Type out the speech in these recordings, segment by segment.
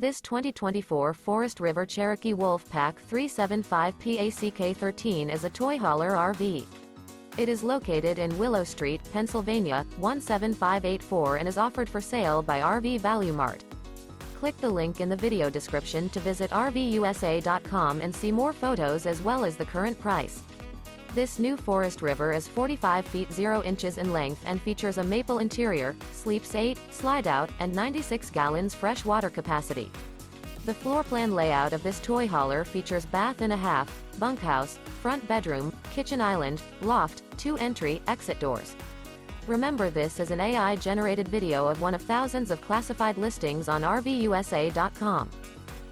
This 2024 Forest River Cherokee Wolfpack 375 PACK13 is a toy hauler RV. It is located in Willow Street, Pennsylvania, 17584 and is offered for sale by RV Value Mart. Click the link in the video description to visit RVUSA.com and see more photos as well as the current price. This new Forest River is 45 feet 0 inches in length and features a maple interior, sleeps 8, slide-out, and 96 gallons fresh water capacity. The floor plan layout of this toy hauler features bath and a half, bunkhouse, front bedroom, kitchen island, loft, 2 entry, exit doors. Remember, this is an AI-generated video of one of thousands of classified listings on RVUSA.com.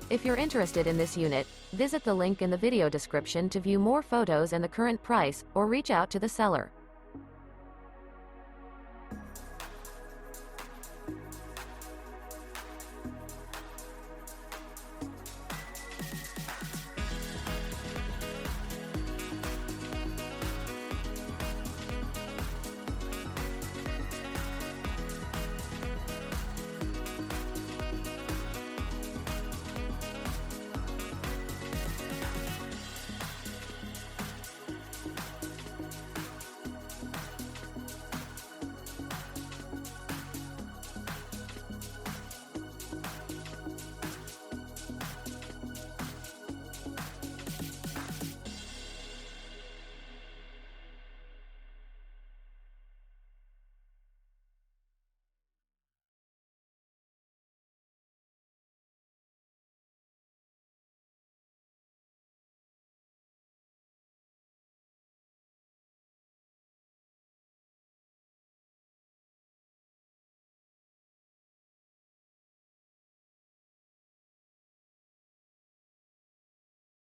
If you're interested in this unit, visit the link in the video description to view more photos and the current price, or reach out to the seller.